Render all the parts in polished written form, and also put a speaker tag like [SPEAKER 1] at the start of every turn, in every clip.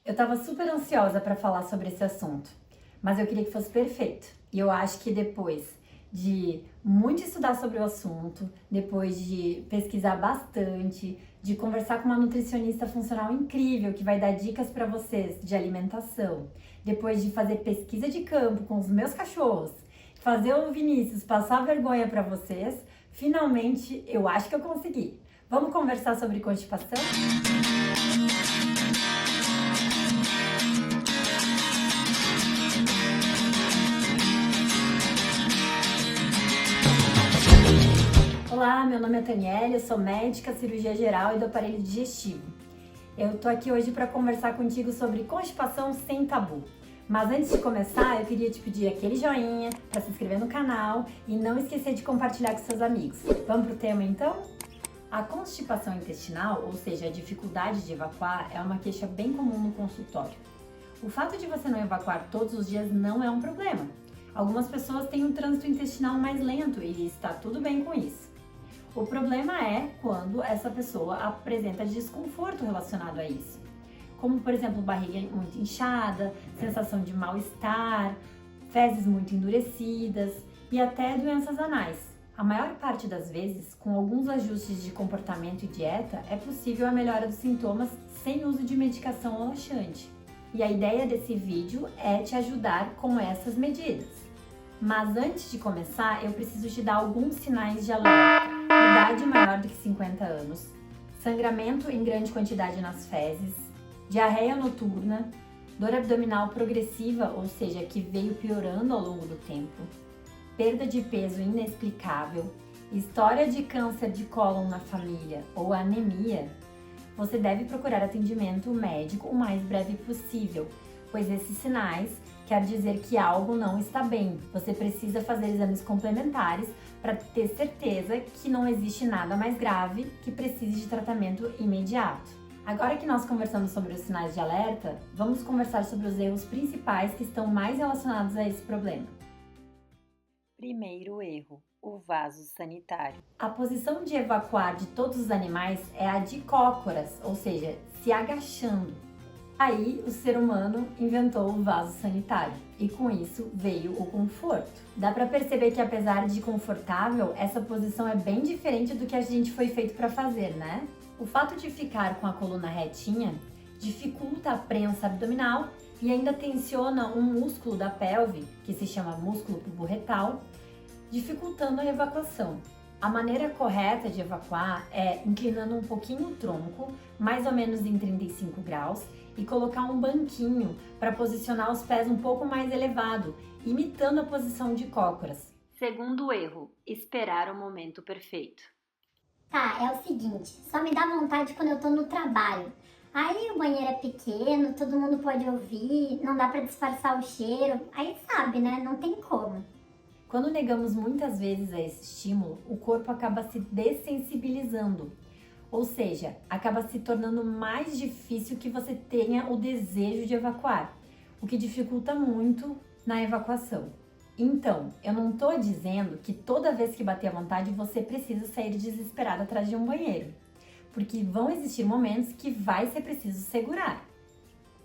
[SPEAKER 1] Eu tava super ansiosa para falar sobre esse assunto, mas eu queria que fosse perfeito. E eu acho que depois de muito estudar sobre o assunto, depois de pesquisar bastante, de conversar com uma nutricionista funcional incrível que vai dar dicas para vocês de alimentação, depois de fazer pesquisa de campo com os meus cachorros, fazer o Vinícius passar vergonha para vocês, finalmente eu acho que eu consegui. Vamos conversar sobre constipação? Olá, meu nome é Taniele, eu sou médica, cirurgia geral e do aparelho digestivo. Eu tô aqui hoje para conversar contigo sobre constipação sem tabu. Mas antes de começar, eu queria te pedir aquele joinha para se inscrever no canal e não esquecer de compartilhar com seus amigos. Vamos pro tema então? A constipação intestinal, ou seja, a dificuldade de evacuar, é uma queixa bem comum no consultório. O fato de você não evacuar todos os dias não é um problema. Algumas pessoas têm um trânsito intestinal mais lento e está tudo bem com isso. O problema é quando essa pessoa apresenta desconforto relacionado a isso, como por exemplo barriga muito inchada, sensação de mal-estar, fezes muito endurecidas e até doenças anais. A maior parte das vezes, com alguns ajustes de comportamento e dieta, é possível a melhora dos sintomas sem uso de medicação laxante. E a ideia desse vídeo é te ajudar com essas medidas. Mas antes de começar, eu preciso te dar alguns sinais de alerta. Idade maior do que 50 anos, sangramento em grande quantidade nas fezes, diarreia noturna, dor abdominal progressiva, ou seja, que veio piorando ao longo do tempo, perda de peso inexplicável, história de câncer de cólon na família ou anemia, você deve procurar atendimento médico o mais breve possível, pois esses sinais quer dizer que algo não está bem. Você precisa fazer exames complementares para ter certeza que não existe nada mais grave que precise de tratamento imediato. Agora que nós conversamos sobre os sinais de alerta, vamos conversar sobre os erros principais que estão mais relacionados a esse problema. Primeiro erro: o vaso sanitário. A posição de evacuar de todos os animais é a de cócoras, ou seja, se agachando. Aí o ser humano inventou o vaso sanitário e com isso veio o conforto. Dá para perceber que apesar de confortável, essa posição é bem diferente do que a gente foi feito para fazer, né? O fato de ficar com a coluna retinha dificulta a prensa abdominal e ainda tensiona um músculo da pelve, que se chama músculo pubo-retal, dificultando a evacuação. A maneira correta de evacuar é inclinando um pouquinho o tronco, mais ou menos em 35 graus, e colocar um banquinho para posicionar os pés um pouco mais elevado, imitando a posição de cócoras. Segundo erro: esperar o momento perfeito.
[SPEAKER 2] Tá, é o seguinte, só me dá vontade quando eu tô no trabalho. Aí o banheiro é pequeno, todo mundo pode ouvir, não dá pra disfarçar o cheiro. Aí sabe, né? Não tem como.
[SPEAKER 1] Quando negamos muitas vezes a esse estímulo, o corpo acaba se dessensibilizando. Ou seja, acaba se tornando mais difícil que você tenha o desejo de evacuar, o que dificulta muito na evacuação. Então, eu não estou dizendo que toda vez que bater à vontade você precisa sair desesperado atrás de um banheiro, porque vão existir momentos que vai ser preciso segurar.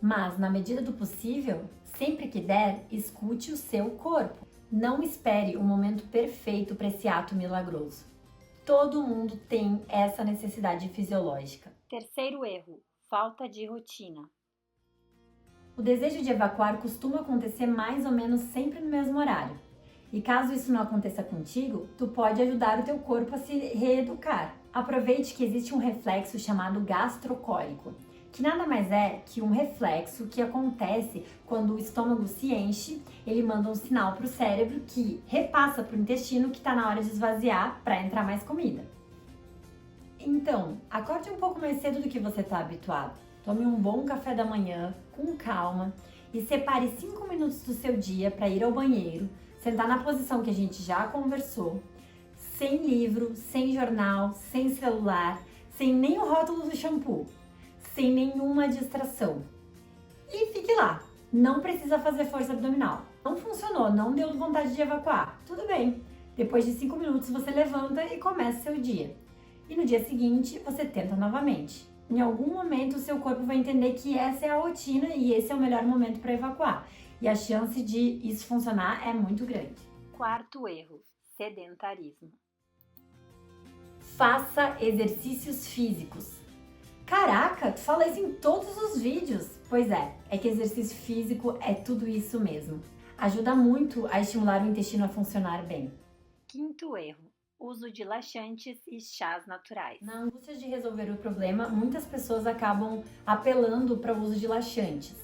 [SPEAKER 1] Mas, na medida do possível, sempre que der, escute o seu corpo. Não espere o momento perfeito para esse ato milagroso. Todo mundo tem essa necessidade fisiológica. Terceiro erro: falta de rotina. O desejo de evacuar costuma acontecer mais ou menos sempre no mesmo horário. E caso isso não aconteça contigo, tu pode ajudar o teu corpo a se reeducar. Aproveite que existe um reflexo chamado gastrocólico, que nada mais é que um reflexo que acontece quando o estômago se enche, ele manda um sinal para o cérebro que repassa para o intestino que está na hora de esvaziar para entrar mais comida. Então, acorde um pouco mais cedo do que você está habituado. Tome um bom café da manhã, com calma, e separe 5 minutos do seu dia para ir ao banheiro, sentar na posição que a gente já conversou, sem livro, sem jornal, sem celular, sem nem o rótulo do shampoo, sem nenhuma distração. E fique lá, não precisa fazer força abdominal. Não funcionou, não deu vontade de evacuar, tudo bem. Depois de 5 minutos você levanta e começa seu dia. E no dia seguinte você tenta novamente. em algum momento o seu corpo vai entender que essa é a rotina e esse é o melhor momento para evacuar. E a chance de isso funcionar é muito grande. Quarto erro: sedentarismo. Faça exercícios físicos. Caraca, tu fala isso em todos os vídeos. Pois é que exercício físico é tudo isso mesmo. Ajuda muito a estimular o intestino a funcionar bem. Quinto erro: uso de laxantes e chás naturais. Na angústia de resolver o problema, muitas pessoas acabam apelando para o uso de laxantes.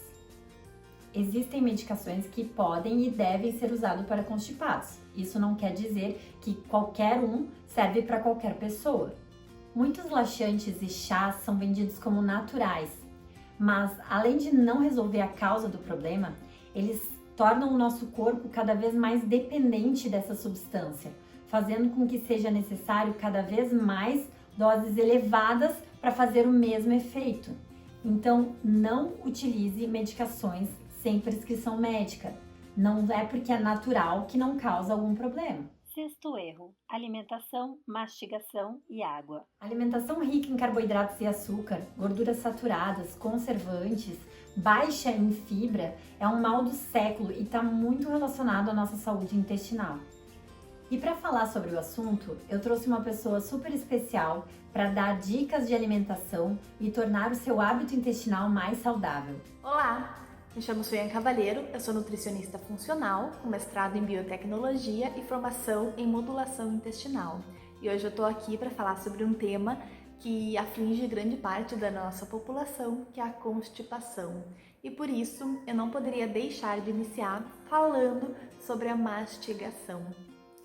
[SPEAKER 1] Existem medicações que podem e devem ser usadas para constipados. Isso não quer dizer que qualquer um serve para qualquer pessoa. Muitos laxantes e chás são vendidos como naturais, mas além de não resolver a causa do problema, eles tornam o nosso corpo cada vez mais dependente dessa substância, fazendo com que seja necessário cada vez mais doses elevadas para fazer o mesmo efeito. Então, não utilize medicações sem prescrição médica. Não é porque é natural que não causa algum problema. Sexto erro: alimentação, mastigação e água. Alimentação rica em carboidratos e açúcar, gorduras saturadas, conservantes, baixa em fibra é um mal do século e está muito relacionado à nossa saúde intestinal. E para falar sobre o assunto, eu trouxe uma pessoa super especial para dar dicas de alimentação e tornar o seu hábito intestinal mais saudável.
[SPEAKER 3] Olá! Me chamo Suiane Cavalheiro, eu sou nutricionista funcional, com mestrado em biotecnologia e formação em modulação intestinal. E hoje eu estou aqui para falar sobre um tema que aflige grande parte da nossa população, que é a constipação. E por isso eu não poderia deixar de iniciar falando sobre a mastigação.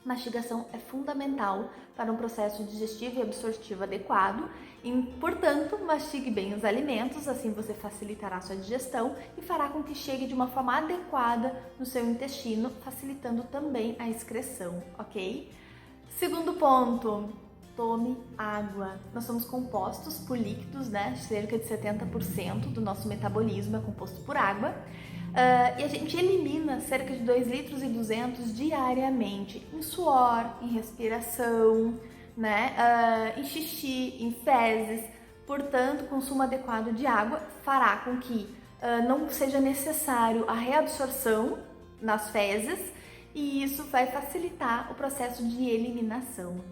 [SPEAKER 3] Mastigação é fundamental para um processo digestivo e absortivo adequado e, portanto, mastigue bem os alimentos, assim você facilitará a sua digestão e fará com que chegue de uma forma adequada no seu intestino, facilitando também a excreção, ok? Segundo ponto, tome água. Nós somos compostos por líquidos, né? Cerca de 70% do nosso metabolismo é composto por água. E a gente elimina cerca de 2,2 litros diariamente em suor, em respiração, né? Em xixi, em fezes. Portanto, o consumo adequado de água fará com que não seja necessário a reabsorção nas fezes e isso vai facilitar o processo de eliminação.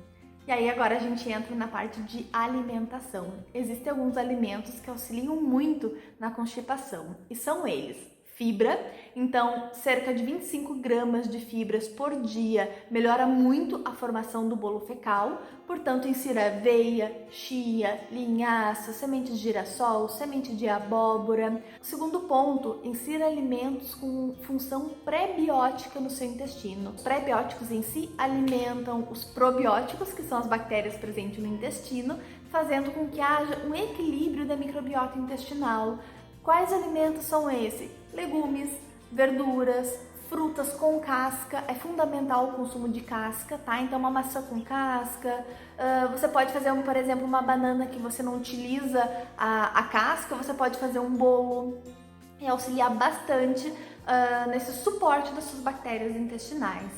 [SPEAKER 3] E aí agora a gente entra na parte de alimentação. Existem alguns alimentos que auxiliam muito na constipação e são eles: fibra, então cerca de 25 gramas de fibras por dia melhora muito a formação do bolo fecal, portanto insira aveia, chia, linhaça, semente de girassol, semente de abóbora. Segundo ponto, insira alimentos com função pré-biótica no seu intestino. Os pré-bióticos em si alimentam os probióticos, que são as bactérias presentes no intestino, fazendo com que haja um equilíbrio da microbiota intestinal. Quais alimentos são esses? Legumes, verduras, frutas com casca. É fundamental o consumo de casca, tá? Então uma maçã com casca, você pode fazer, por exemplo, uma banana que você não utiliza a casca, você pode fazer um bolo e auxiliar bastante nesse suporte das suas bactérias intestinais.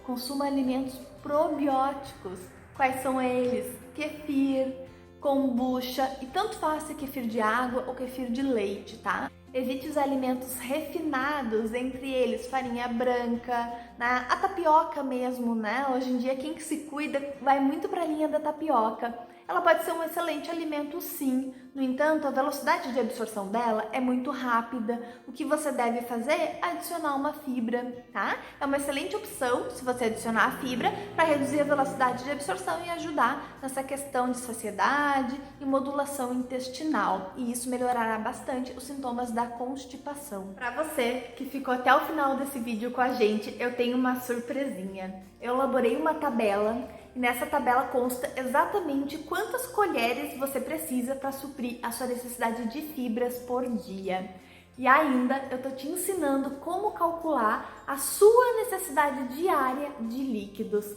[SPEAKER 3] Consuma alimentos probióticos. Quais são eles? Kefir, kombucha, e tanto faz se kefir de água ou kefir de leite, tá? Evite os alimentos refinados, entre eles farinha branca, né? A tapioca mesmo, né? Hoje em dia quem que se cuida vai muito para a linha da tapioca. Ela pode ser um excelente alimento sim, no entanto a velocidade de absorção dela é muito rápida. O que você deve fazer é adicionar uma fibra, tá? É uma excelente opção se você adicionar a fibra para reduzir a velocidade de absorção e ajudar nessa questão de saciedade e modulação intestinal. E isso melhorará bastante os sintomas da constipação. Para você que ficou até o final desse vídeo com a gente, eu tenho uma surpresinha. Eu elaborei uma tabela e nessa tabela consta exatamente quantas colheres você precisa para suprir a sua necessidade de fibras por dia. E ainda eu tô te ensinando como calcular a sua necessidade diária de líquidos.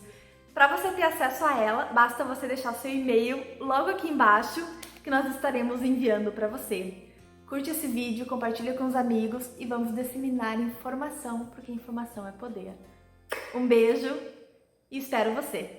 [SPEAKER 3] Para você ter acesso a ela, basta você deixar seu e-mail logo aqui embaixo que nós estaremos enviando para você. Curte esse vídeo, compartilha com os amigos e vamos disseminar informação, porque informação é poder. Um beijo e espero você!